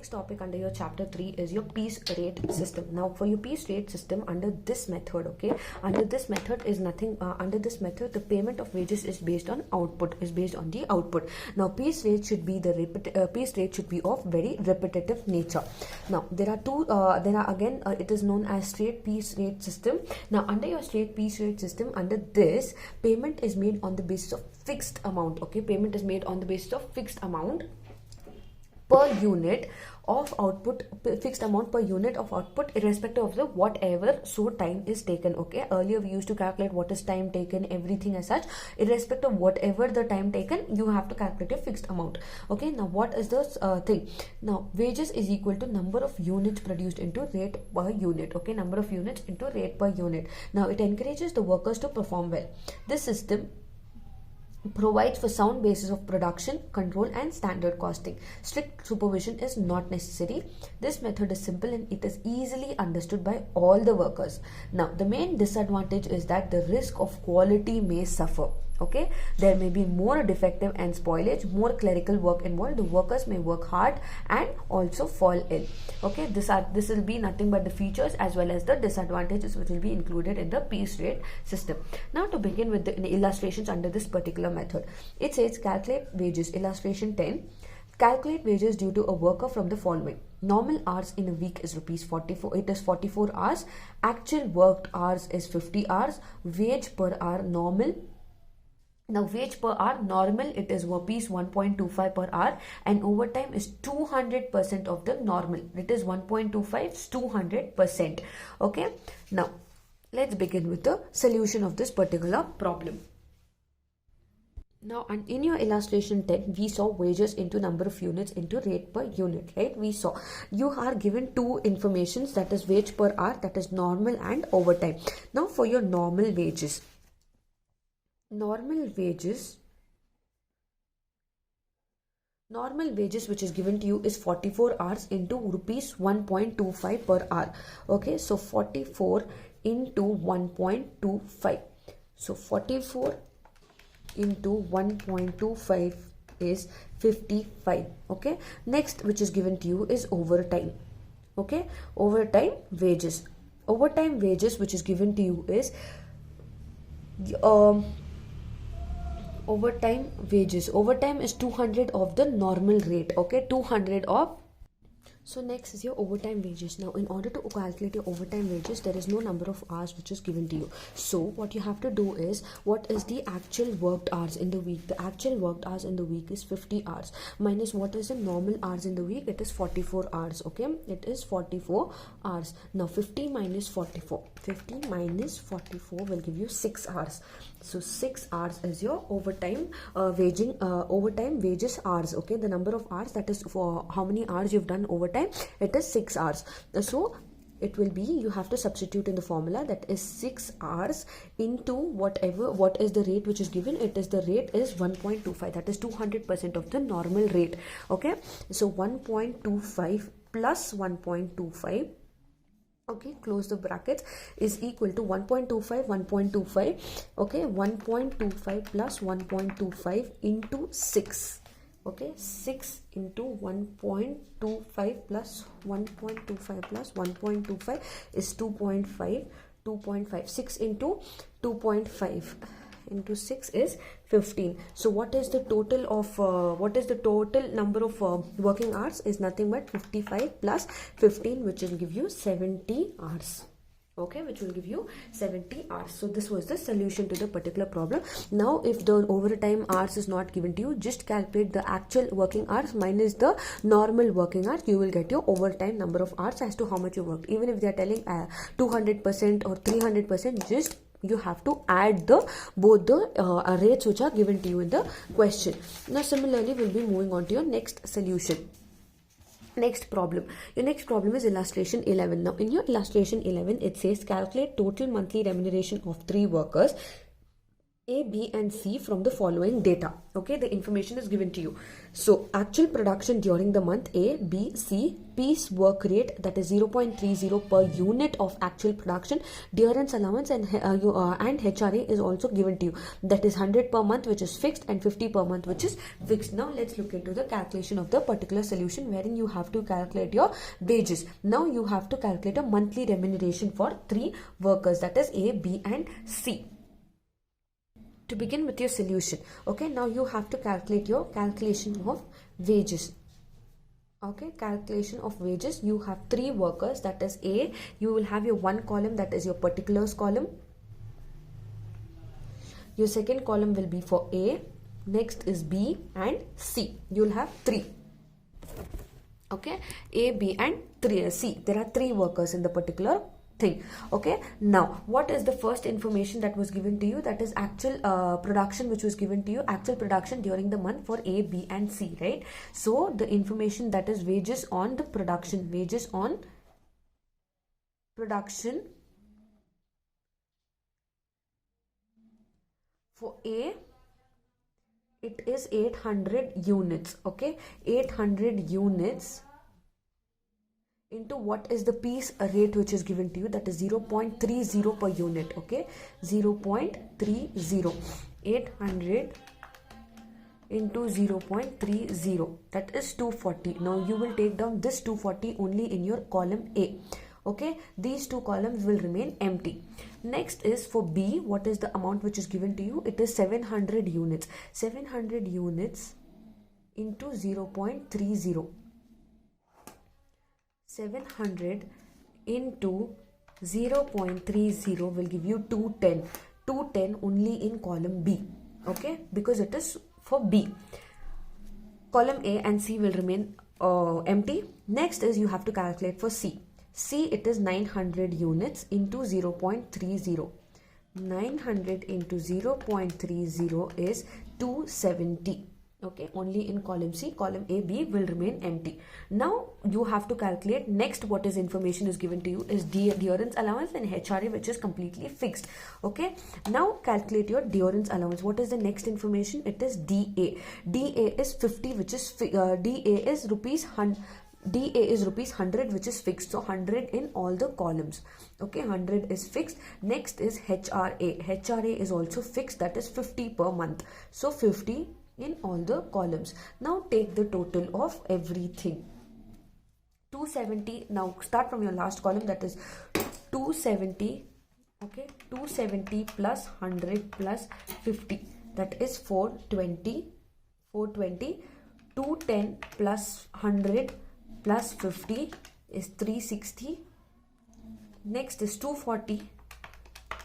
next topic under your chapter 3 is your piece rate system. Now for your piece rate system, under this method, okay, under this method is nothing, under this method the payment of wages is based on output, is based on the output. Now piece rate should be piece rate should be of very repetitive nature. Now there are again it is known as straight piece rate system. Now under your straight piece rate system, under this payment is made on the basis of fixed amount, okay, payment is made on the basis of fixed amount per unit of output, fixed amount per unit of output, irrespective of the whatever time is taken. Okay, earlier we used to calculate what is time taken, everything as such. Irrespective of whatever the time taken, you have to calculate a fixed amount. Okay, now what is this thing? Now wages is equal to number of units produced into rate per unit. Okay, number of units into rate per unit. Now it encourages the workers to perform well. This system provides for sound basis of production, control and standard costing. Strict supervision is not necessary. This method is simple and it is easily understood by all the workers. Now the main disadvantage is that the risk of quality may suffer. Okay, there may be more defective and spoilage, more clerical work involved. The workers may work hard and also fall ill. Okay, this will be nothing but the features as well as the disadvantages which will be included in the piece rate system. Now to begin with the illustrations under this particular method, it says calculate wages. Illustration 10. Calculate wages due to a worker from the following. Normal hours in a week is rupees 44. It is 44 hours. Actual worked hours is 50 hours. Wage per hour normal. Now wage per hour normal, it is rupees 1.25 per hour, and overtime is 200% of the normal. It is 1.25 is 200%. Okay, now let's begin with the solution of this particular problem. Now, and in your illustration 10, we saw wages into number of units into rate per unit, right? We saw you are given two informations, that is wage per hour, that is normal and overtime. Now for your normal wages which is given to you is 44 hours into rupees 1.25 per hour. Okay, so 44 into 1.25. So 44 into 1.25 is 55. Okay, next which is given to you is overtime. Okay, overtime wages which is given to you is overtime is 200 of the normal rate. Okay, 200 of. So next is your overtime wages. Now in order to calculate your overtime wages, there is no number of hours which is given to you. So what you have to do is, what is the actual worked hours in the week? The actual worked hours in the week is 50 hours minus what is the normal hours in the week? It is 44 hours. Okay, it is 44 hours. Now 50 minus 44 will give you 6 hours. So 6 hours is your overtime overtime wages hours. Okay, the number of hours, that is for how many hours you've done overtime, it is 6 hours. So it will be, you have to substitute in the formula, that is 6 hours into what is the rate which is given. It is, the rate is 1.25, that is 200% of the normal rate. Okay, so 1.25 plus 1.25, okay, close the brackets, is equal to 1.25. Okay, 1.25 plus 1.25 into 6. Okay, 6 into 1.25 plus 1.25 plus 1.25 is 2.5. 6 into 2.5 into 6 is 15. So what is the total of number of working hours? Is nothing but 55 plus 15, which will give you 70 hours. Okay, which will give you 70 hours. So this was the solution to the particular problem. Now if the overtime hours is not given to you, just calculate the actual working hours minus the normal working hours. You will get your overtime number of hours as to how much you worked. Even if they are telling 200% or 300%, just you have to add both the rates which are given to you in the question. Now similarly, we'll be moving on to your next solution. Next problem. Your next problem is illustration 11. Now in your illustration 11, it says calculate total monthly remuneration of 3 workers A, B and C from the following data. Okay, the information is given to you. So actual production during the month A, B, C, piece work rate, that is 0.30 per unit of actual production. Durance allowance and HRA is also given to you. That is 100 per month, which is fixed, and 50 per month, which is fixed. Now let's look into the calculation of the particular solution, wherein you have to calculate your wages. Now you have to calculate a monthly remuneration for 3 workers, that is A, B and C. To begin with your solution, okay, now you have to calculate your calculation of wages. Okay, calculation of wages. You have 3 workers, that is A. You will have your one column, that is your particulars column. Your second column will be for A. Next is B and C. You will have 3. Okay, A, B and 3 C. There are 3 workers in the particular thing. Okay, now what is the first information that was given to you? That is actual production, which was given to you, actual production during the month for A, B and C, right? So the information, that is wages on the production, wages on production for A, it is 800 units. Okay, 800 units into what is the piece rate which is given to you, that is 0.30 per unit. Okay, 0.30, 800 into 0.30, that is 240. Now you will take down this 240 only in your column A. Okay, these 2 columns will remain empty. Next is for B. What is the amount which is given to you? It is 700 units. 700 units into 0.30. 700 into 0.30 will give you 210. 210 only in column B. Okay, because it is for B. Column A and C will remain empty. Next is you have to calculate for C. C, it is 900 units into 0.30. 900 into 0.30 is 270. Okay, only in column C. Column A, B will remain empty. Now you have to calculate next what is information is given to you is durance allowance and HRA, which is completely fixed. Okay, now calculate your durance allowance. What is the next information? It is DA. DA is 50, which is DA is rupees 100, which is fixed. So 100 in all the columns. Okay, 100 is fixed. Next is HRA. HRA is also fixed, that is 50 per month. So 50 in all the columns. Now take the total of everything. 270. Now start from your last column, that is 270. Okay, 270 plus 100 plus 50, that is 420. 420. 210 plus 100 plus 50 is 360. Next is 240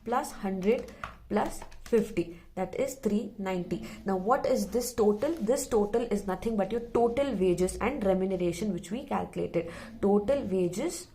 plus 100 plus 50, that is 390. Now what is this total? This total is nothing but your total wages and remuneration, which we calculated. Total wages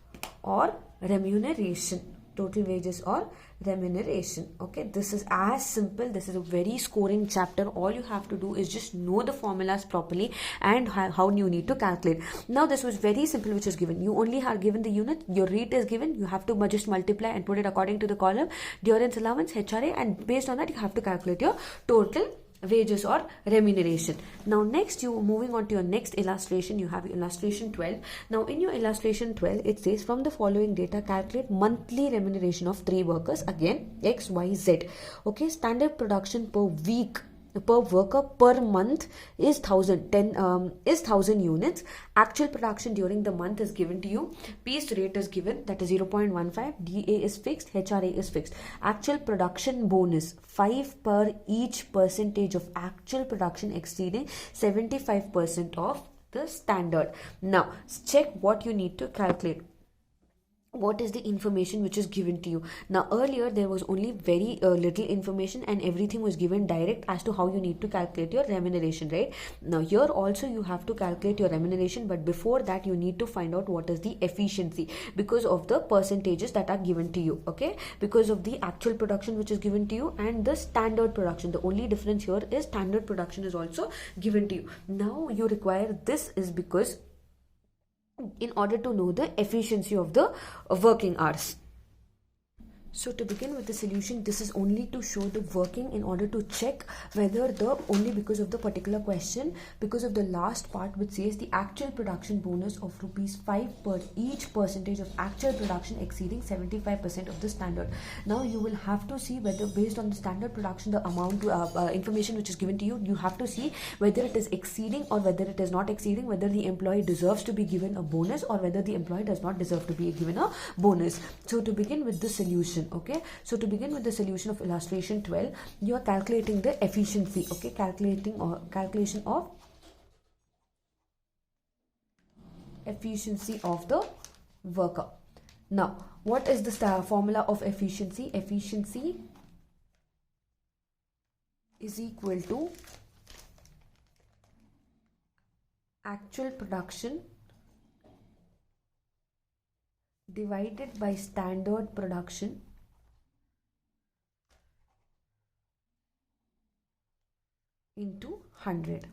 or remuneration. Total wages or remuneration. Okay, this is as simple. This is a very scoring chapter. All you have to do is just know the formulas properly and how you need to calculate. Now this was very simple, which is given. You only are given the unit, your rate is given, you have to just multiply and put it according to the column, durance allowance, HRA, and based on that you have to calculate your total wages or remuneration. Now next, you moving on to your next illustration, you have illustration 12. Now in your illustration 12, it says from the following data calculate monthly remuneration of 3 workers, again X, Y, Z. Okay, standard production per week per worker per month is 1000 units. Actual production during the month is given to you. Piece rate is given, that is 0.15. DA is fixed, HRA is fixed. Actual production bonus 5 per each percentage of actual production exceeding 75% of the standard. Now check what you need to calculate. What is the information which is given to you? Now earlier there was only very little information and everything was given direct as to how you need to calculate your remuneration, right? Now here also you have to calculate your remuneration, but before that you need to find out what is the efficiency because of the percentages that are given to you. Okay, because of the actual production which is given to you and the standard production. The only difference here is standard production is also given to you. Now you require this is because in order to know the efficiency of the working hours. So to begin with the solution, this is only to show the working in order to check whether only because of the particular question, because of the last part which says the actual production bonus of ₹5 per each percentage of actual production exceeding 75% of the standard. Now you will have to see whether based on the standard production, the amount information which is given to you, you have to see whether it is exceeding or whether it is not exceeding, whether the employee deserves to be given a bonus or whether the employee does not deserve to be given a bonus. So to begin with the solution, okay, so to begin with the solution of illustration 12, you are calculating the efficiency, okay, calculation of efficiency of the worker. Now what is the formula of efficiency? Efficiency is equal to actual production divided by standard production into 100.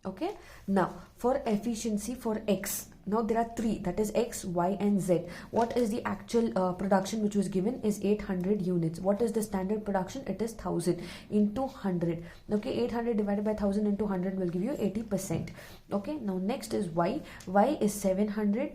Okay, now for efficiency for X, now there are three, that is X, Y and Z. What is the actual production which was given is 800 units. What is the standard production? It is 1000 into 100. Okay, 800 divided by 1000 into 100 will give you 80%. Okay, now next is Y. Y is 700,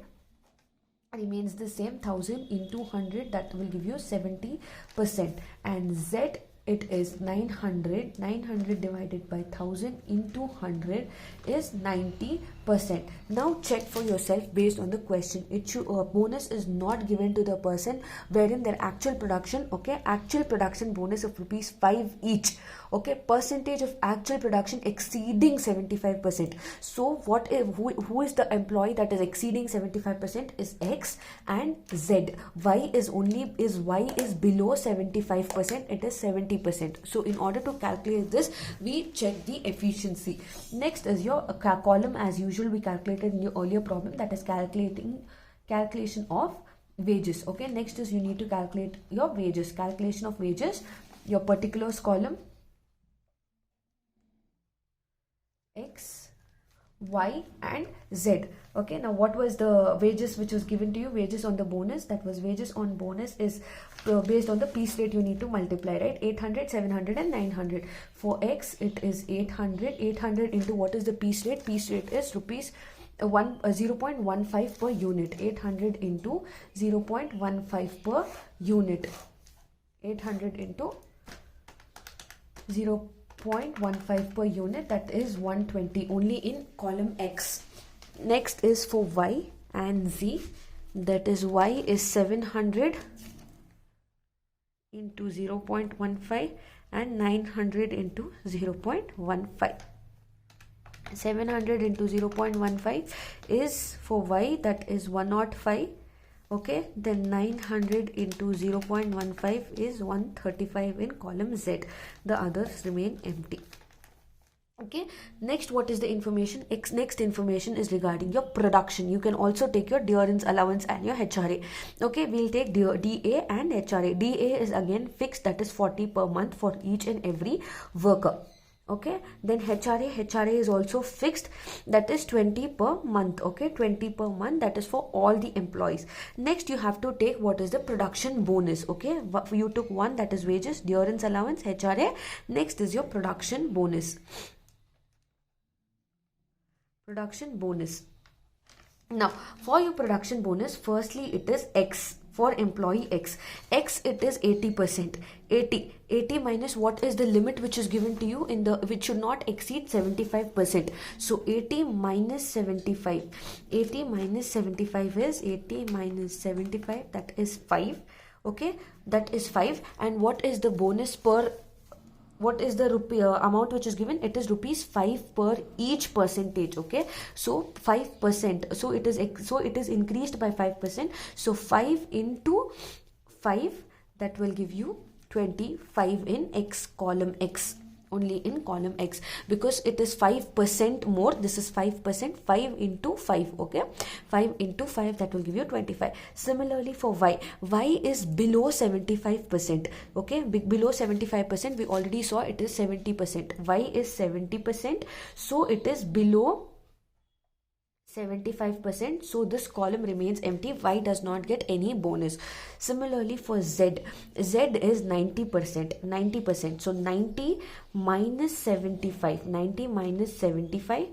remains the same, 1000 into 100, that will give you 70%. And Z, it is 900. 900 divided by 1000 into 100 is 90%. Now check for yourself based on the question. It should bonus is not given to the person wherein their actual production, okay, actual production bonus of ₹5 each, okay, percentage of actual production exceeding 75%. So what if, who is the employee that is exceeding 75% is X and Z. Y is below 75%, it is 70%. So in order to calculate this, we check the efficiency. Next is your column. As usual, we calculated in your earlier problem, that is calculation of wages. Okay, next is you need to calculate your wages, calculation of wages, your particulars column, X, Y and Z. Okay, now what was the wages which was given to you? Wages on the bonus, that was wages on bonus is based on the piece rate, you need to multiply, right? 800, 700 and 900. For X, it is 800. 800 into what is the piece rate? Piece rate is ₹0.15 per unit. 800 into 0.15 per unit. 800 into 0.15 per unit, that is 120, only in column X. Next is for Y and Z, that is Y is 700 into 0.15 and 900 into 0.15. 700 into 0.15 is for Y, that is 105. Okay, then 900 into 0.15 is 135 in column Z. The others remain empty. Okay, next what is the information? Next information is regarding your production. You can also take your durance allowance and your HRA. Okay, we'll take DA and HRA. DA is again fixed, that is 40 per month for each and every worker. Okay, then HRA is also fixed, that is 20 per month. Okay, 20 per month, that is for all the employees. Next you have to take what is the production bonus. Okay, you took one, that is wages, durance allowance, HRA. Next is your production bonus. Production bonus. Now for your production bonus, firstly it is X. For employee X, it is 80%. 80 minus what is the limit which is given to you in the, which should not exceed 75%. So 80 minus 75. 80 minus 75 is 80 minus 75, that is 5. Okay, that is 5. And what is the bonus per, what is the amount which is given? It is ₹5 per each percentage. Okay, so 5%, so it is increased by 5%. So 5 into 5, that will give you 25 in X, column X, only in column X, because it is 5% more. This is 5%, 5 into 5. Okay, 5 into 5, that will give you 25. Similarly for Y is below 75%. Okay, below 75%, we already saw it is 70%. Y is 70%, so it is below 75%, so this column remains empty. Y does not get any bonus. Similarly for Z is 90%, so 90 minus 75, 90 minus 75,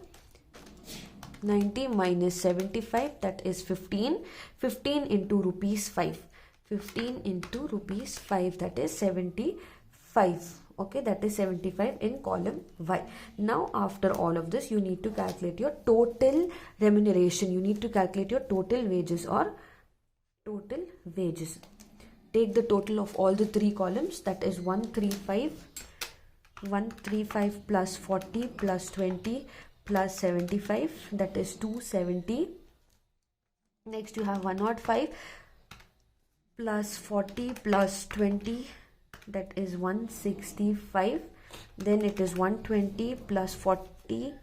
90 minus 75, that is 15, 15 into rupees 5, 15 into rupees 5, that is 75. Okay, that is 75 in column Y. Now after all of this, you need to calculate your total remuneration. You need to calculate your total wages or total wages. Take the total of all the three columns, that is 135, 135 plus 40 plus 20 plus 75, that is 270. Next you have 105 plus 40 plus 20, that is 165. Then it is 120 plus 40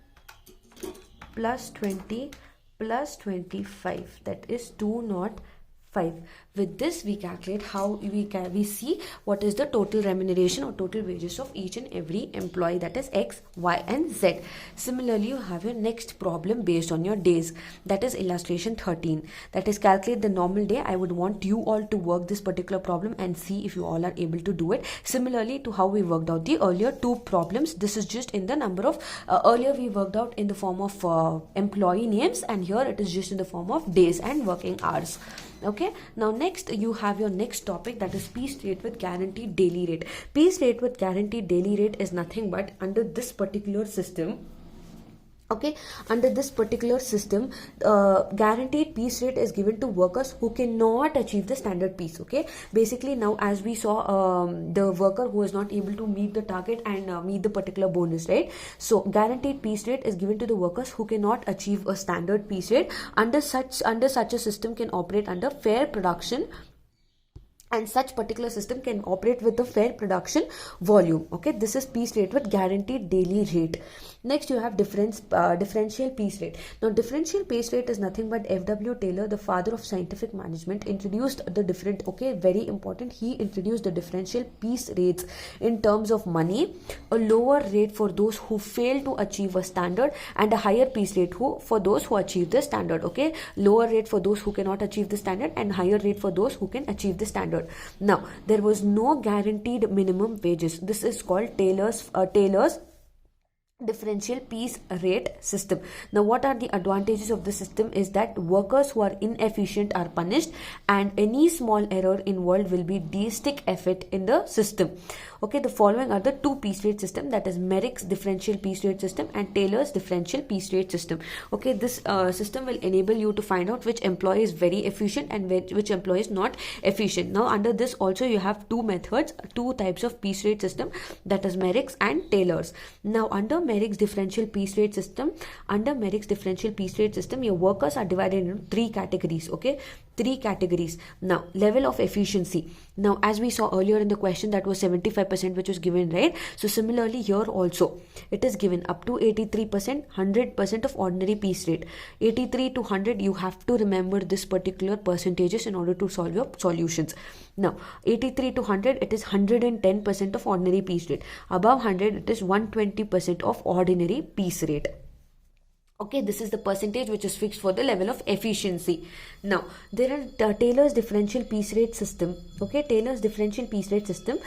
plus 20 plus 25, that is 205. With this we calculate how we see what is the total remuneration or total wages of each and every employee, that is X, Y and Z. Similarly, you have your next problem based on your days, that is illustration 13, that is calculate the normal day. I would want you all to work this particular problem and see if you all are able to do it similarly to how we worked out the earlier two problems. This is just in the number of earlier we worked out in the form of employee names, and here it is just in the form of days and working hours. Okay, now next you have your next topic, that is piece rate with guaranteed daily rate. Piece rate with guaranteed daily rate is nothing but under this particular system. Okay, under this particular system, guaranteed piece rate is given to workers who cannot achieve the standard piece. Okay, basically now as we saw, the worker who is not able to meet the target and meet the particular bonus, right? So guaranteed piece rate is given to the workers who cannot achieve a standard piece rate. Under such a system can operate under fair production, and such particular system can operate with the fair production volume. Okay, this is piece rate with guaranteed daily rate. Next you have differential piece rate. Now differential piece rate is nothing but F.W. Taylor, the father of scientific management, introduced the different, okay, very important, he introduced the differential piece rates in terms of money. A lower rate for those who fail to achieve a standard, and a higher piece rate for those who achieve the standard. Okay, lower rate for those who cannot achieve the standard, and higher rate for those who can achieve the standard. Now there was no guaranteed minimum wages. This is called Taylor's differential piece rate system. Now what are the advantages of the system is that workers who are inefficient are punished, and any small error involved will be de-stick effect in the system. Okay, the following are the two piece rate system, that is Merrick's differential piece rate system and Taylor's differential piece rate system. Okay, this system will enable you to find out which employee is very efficient and which employee is not efficient. Now under this also you have two methods, two types of piece rate system, that is Merrick's and Taylor's. Now under Merrick's differential piece rate system, your workers are divided into three categories. Okay, three categories. Now level of efficiency. Now as we saw earlier in the question, that was 75% which was given, right? So similarly here also it is given up to 83%, 100% of ordinary piece rate. 83 to 100, you have to remember this particular percentages in order to solve your solutions. Now 83 to 100, it is 110% of ordinary piece rate. Above 100, it is 120% of ordinary piece rate. Okay, this is the percentage which is fixed for the level of efficiency. Now there are Taylor's differential piece rate system. Okay, Taylor's differential piece rate system,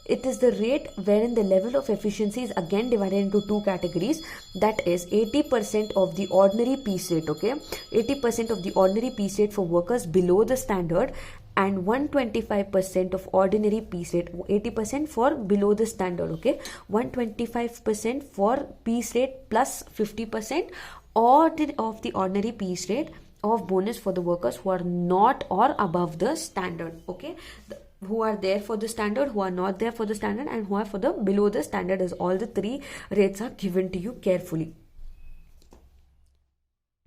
it is the rate wherein the level of efficiency is again divided into two categories, that is 80% of the ordinary piece rate. Okay, 80% of the ordinary piece rate for workers below the standard, and 125% of ordinary piece rate, 80% for below the standard. Okay, 125% for piece rate plus 50% or of the ordinary piece rate of bonus for the workers who are not or above the standard. Okay, who are there for the standard, who are not there for the standard, and who are for the below the standard, as all the three rates are given to you carefully.